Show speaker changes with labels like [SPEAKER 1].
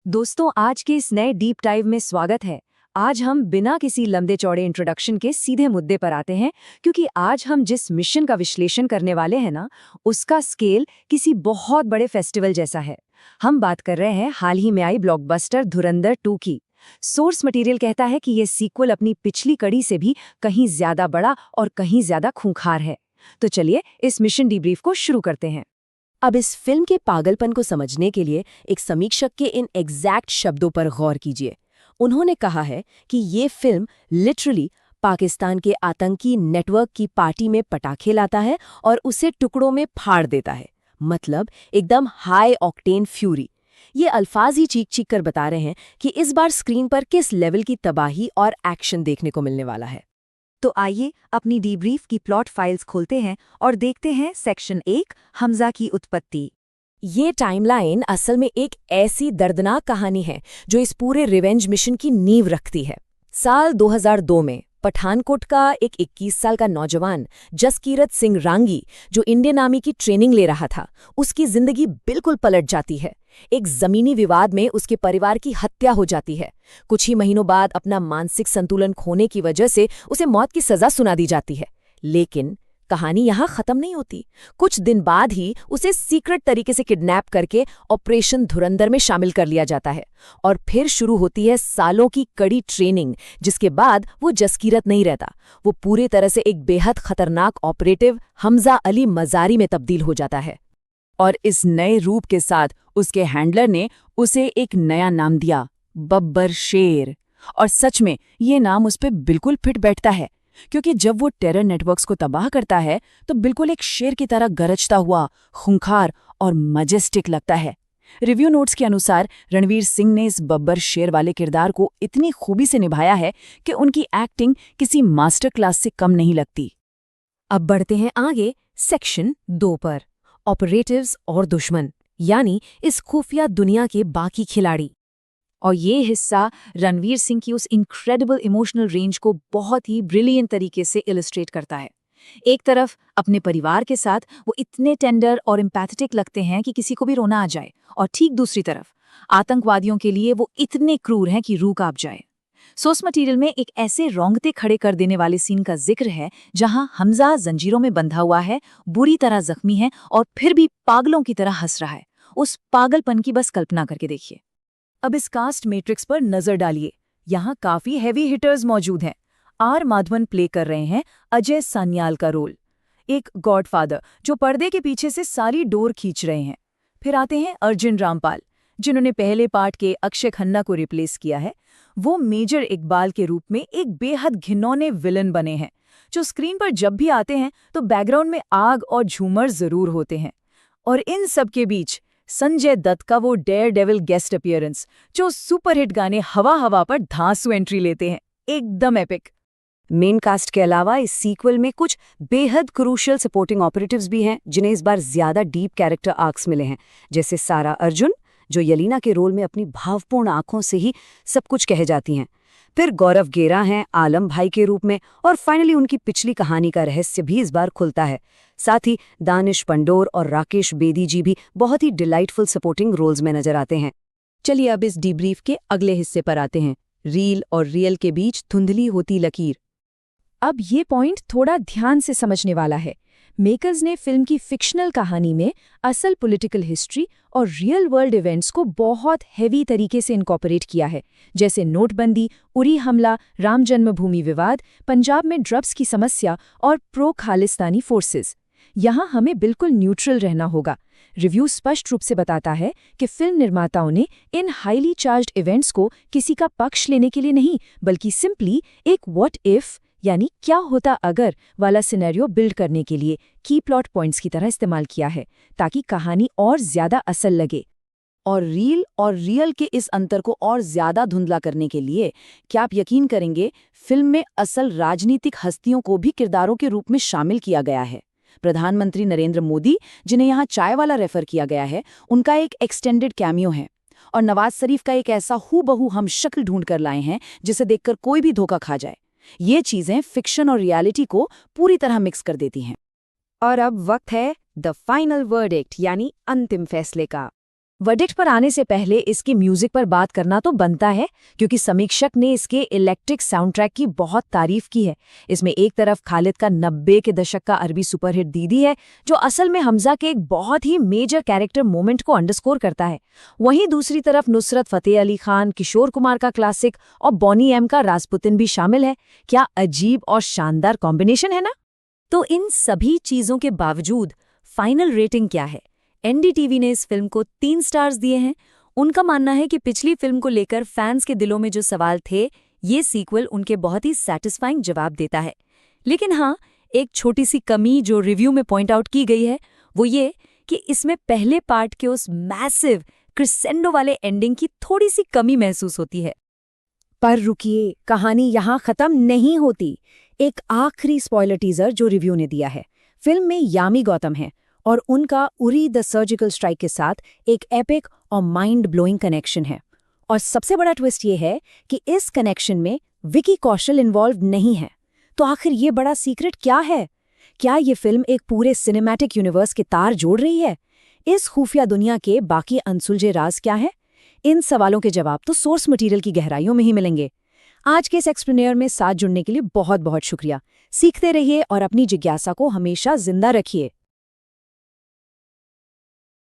[SPEAKER 1] दोस्तों, आज के इस नए डीप डाइव में स्वागत है। आज हम बिना किसी लंबे चौड़े इंट्रोडक्शन के सीधे मुद्दे पर आते हैं, क्योंकि आज हम जिस मिशन का विश्लेषण करने वाले हैं ना, उसका स्केल किसी बहुत बड़े फेस्टिवल जैसा है। हम बात कर रहे हैं हाल ही में आई ब्लॉकबस्टर धुरंधर 2 की। सोर्स मटेरियल कहता है कि ये सीक्वल अपनी पिछली कड़ी से भी कहीं ज्यादा बड़ा और कहीं ज्यादा खूंखार है। तो चलिए इस मिशन डीब्रीफ को शुरू करते हैं।
[SPEAKER 2] अब इस फिल्म के पागलपन को समझने के लिए एक समीक्षक के इन एग्जैक्ट शब्दों पर गौर कीजिए। उन्होंने कहा है कि ये फिल्म लिटरली पाकिस्तान के आतंकी नेटवर्क की पार्टी में पटाखे लाता है और उसे टुकड़ों में फाड़ देता है। मतलब एकदम हाई ऑक्टेन फ्यूरी। ये अल्फाज ही चीख-चीख कर बता रहे हैं कि इस बार स्क्रीन पर किस लेवल की तबाही और एक्शन देखने को मिलने वाला है।
[SPEAKER 1] तो आइए अपनी डीब्रीफ की प्लॉट फाइल्स खोलते हैं और देखते हैं सेक्शन 1, हमजा की उत्पत्ति।
[SPEAKER 2] ये टाइमलाइन असल में एक ऐसी दर्दनाक कहानी है जो इस पूरे रिवेंज मिशन की नींव रखती है। साल 2002 में पठानकोट का एक 21 साल का नौजवान जसकीरत सिंह रांगी, जो इंडियन आर्मी की ट्रेनिंग ले रहा था, उसकी जिंदगी बिल्कुल पलट जाती है। एक जमीनी विवाद में उसके परिवार की हत्या हो जाती है। कुछ ही महीनों बाद अपना मानसिक संतुलन खोने की वजह से उसे मौत की सजा सुना दी जाती है। लेकिन कहानी यहाँ खत्म नहीं होती। कुछ दिन बाद ही उसे सीक्रेट तरीके से किडनैप करके ऑपरेशन धुरंधर में शामिल कर लिया जाता है और फिर शुरू होती है सालों की कड़ी ट्रेनिंग, जिसके बाद वो जसकीरत नहीं रहता। वो पूरी तरह से एक बेहद खतरनाक ऑपरेटिव हमजा अली मजारी में तब्दील हो जाता है।
[SPEAKER 3] और इस नए रूप के साथ उसके हैंडलर ने उसे एक नया नाम दिया, बब्बर शेर। और सच में ये नाम उस पे बिल्कुल फिट बैठता है, क्योंकि जब वो टेरर नेटवर्क्स को तबाह करता है तो बिल्कुल एक शेर की तरह गरजता हुआ, खूंखार और मजेस्टिक लगता है। रिव्यू नोट्स के अनुसार रणवीर सिंह ने इस बब्बर शेर वाले किरदार को इतनी खूबी से निभाया है कि उनकी एक्टिंग किसी मास्टर क्लास से कम नहीं लगती।
[SPEAKER 2] अब बढ़ते हैं आगे सेक्शन 2 पर, ऑपरेटिव्स और दुश्मन, यानी इस खुफिया दुनिया के बाकी खिलाड़ी।
[SPEAKER 1] और ये हिस्सा रणवीर सिंह की उस इनक्रेडिबल इमोशनल रेंज को बहुत ही ब्रिलियंट तरीके से इलस्ट्रेट करता है। एक तरफ अपने परिवार के साथ वो इतने टेंडर और एम्पैथेटिक लगते हैं कि किसी को भी रोना आ जाए, और ठीक दूसरी तरफ आतंकवादियों के लिए वो इतने क्रूर हैं कि रूह कांप जाए। सोर्स मटेरियल में एक ऐसे रोंगटे खड़े कर देने वाले सीन का जिक्र है जहां हमजा जंजीरों में बंधा हुआ है, बुरी तरह जख्मी है और फिर भी पागलों की तरह हंस रहा है। उस पागलपन की बस कल्पना करके देखिए।
[SPEAKER 2] अब इस कास्ट मैट्रिक्स पर नजर डालिए। यहाँ काफी हैवी हिटर्स मौजूद हैं। आर माधवन प्ले कर रहे हैं अजय सान्याल का रोल, एक गॉडफादर जो पर्दे के पीछे से सारी डोर खींच रहे हैं। फिर आते हैं अर्जुन रामपाल, जिन्होंने पहले पार्ट के अक्षय खन्ना को रिप्लेस किया है। वो मेजर इकबाल के रूप में एक बेहद घिनौने विलन बने हैं, जो स्क्रीन पर जब भी आते हैं तो बैकग्राउंड में आग और झूमर जरूर होते हैं। और इन सब के बीच संजय दत्त का वो डेयर डेविल गेस्ट अपीयरेंस, जो सुपरहिट गाने हवा हवा पर धांसू एंट्री लेते हैं, एकदम एपिक।
[SPEAKER 1] मेन कास्ट के अलावा इस सीक्वल में कुछ बेहद क्रूशियल सपोर्टिंग ऑपरेटिव्स भी हैं, जिन्हें इस बार ज्यादा डीप कैरेक्टर आर्क्स मिले हैं, जैसे सारा अर्जुन, जो यलीना के रोल में अपनी भावपूर्ण आंखों से ही सब कुछ कह जाती हैं। फिर गौरव गेरा हैं आलम भाई के रूप में, और फाइनली उनकी पिछली कहानी का रहस्य भी इस बार खुलता है। साथ ही दानिश पंडोर और राकेश बेदी जी भी बहुत ही डिलाइटफुल सपोर्टिंग रोल्स में नजर आते हैं।
[SPEAKER 2] चलिए अब इस डीब्रीफ के अगले हिस्से पर आते हैं, रील और रियल के बीच धुंधली होती लकीर। अब ये पॉइंट थोड़ा ध्यान से समझने वाला है। मेकर्स ने फिल्म की फिक्शनल कहानी में असल पॉलिटिकल हिस्ट्री और रियल वर्ल्ड इवेंट्स को बहुत हैवी तरीके से इनकॉर्पोरेट किया है, जैसे नोटबंदी, उरी हमला, राम जन्मभूमि विवाद, पंजाब में ड्रग्स की समस्या और प्रो खालिस्तानी फोर्सेस। यहाँ हमें बिल्कुल न्यूट्रल रहना होगा। रिव्यू स्पष्ट रूप से बताता है कि फिल्म निर्माताओं ने इन हाईली चार्ज्ड इवेंट्स को किसी का पक्ष लेने के लिए नहीं, बल्कि सिंपली एक व्हाट इफ, यानी क्या होता अगर वाला सिनेरियो बिल्ड करने के लिए की प्लॉट पॉइंट्स की तरह इस्तेमाल किया है, ताकि कहानी और ज्यादा असल लगे।
[SPEAKER 3] और रील और रियल के इस अंतर को और ज्यादा धुंधला करने के लिए क्या आप यकीन करेंगे, फिल्म में असल राजनीतिक हस्तियों को भी किरदारों के रूप में शामिल किया गया है। प्रधानमंत्री नरेंद्र मोदी, जिन्हें यहाँ चाय वाला रेफर किया गया है, उनका एक एक्सटेंडेड कैमियो है। और नवाज शरीफ का एक ऐसा हूबहू हम शक्ल ढूंढ कर लाए हैं जिसे देखकर कोई भी धोखा खा जाए। ये चीजें फिक्शन और रियलिटी को पूरी तरह मिक्स कर देती हैं।
[SPEAKER 1] और अब वक्त है द फाइनल वर्डिक्ट, यानी अंतिम फैसले का। वर्डिक्ट पर आने से पहले इसके म्यूजिक पर बात करना तो बनता है, क्योंकि समीक्षक ने इसके इलेक्ट्रिक साउंड ट्रैक की बहुत तारीफ की है। इसमें एक तरफ खालिद का 90 के दशक का अरबी सुपरहिट दीदी है, जो असल में हमजा के एक बहुत ही मेजर कैरेक्टर मोमेंट को अंडरस्कोर करता है। वहीं दूसरी तरफ नुसरत फतेह अली खान, किशोर कुमार का क्लासिक और बॉनी एम का राजपुतिन भी शामिल है। क्या अजीब और शानदार कॉम्बिनेशन है ना।
[SPEAKER 2] तो इन सभी चीजों के बावजूद फाइनल रेटिंग क्या है? एनडीटीवी ने इस फिल्म को 3 स्टार्स दिए हैं। उनका मानना है कि पिछली फिल्म को लेकर फैंस के दिलों में जो सवाल थे, ये सीक्वल उनके बहुत ही सैटिस्फाइंग जवाब देता है। लेकिन हाँ, एक छोटी सी कमी जो रिव्यू में पॉइंट आउट की गई है, वो ये कि इसमें पहले पार्ट के उस मैसिव क्रिसेंडो वाले एंडिंग की थोड़ी सी कमी महसूस होती है।
[SPEAKER 1] पर रुकिए, कहानी यहाँ खत्म नहीं होती। एक आखिरी स्पॉइलर टीजर जो रिव्यू ने दिया है। फिल्म में यामी गौतम है और उनका उरी द सर्जिकल स्ट्राइक के साथ एक एपिक और माइंड ब्लोइंग कनेक्शन है। और सबसे बड़ा ट्विस्ट ये है कि इस कनेक्शन में विकी कौशल इन्वॉल्व नहीं है। तो आखिर ये बड़ा सीक्रेट क्या है? क्या ये फिल्म एक पूरे सिनेमैटिक यूनिवर्स के तार जोड़ रही है? इस खुफिया दुनिया के बाकी अनसुलझे राज क्या है? इन सवालों के जवाब तो सोर्स मटेरियल की गहराइयों में ही मिलेंगे। आज के इस एक्सप्लेनेयर में साथ जुड़ने के लिए बहुत बहुत शुक्रिया। सीखते रहिए और अपनी जिज्ञासा को हमेशा जिंदा रखिए।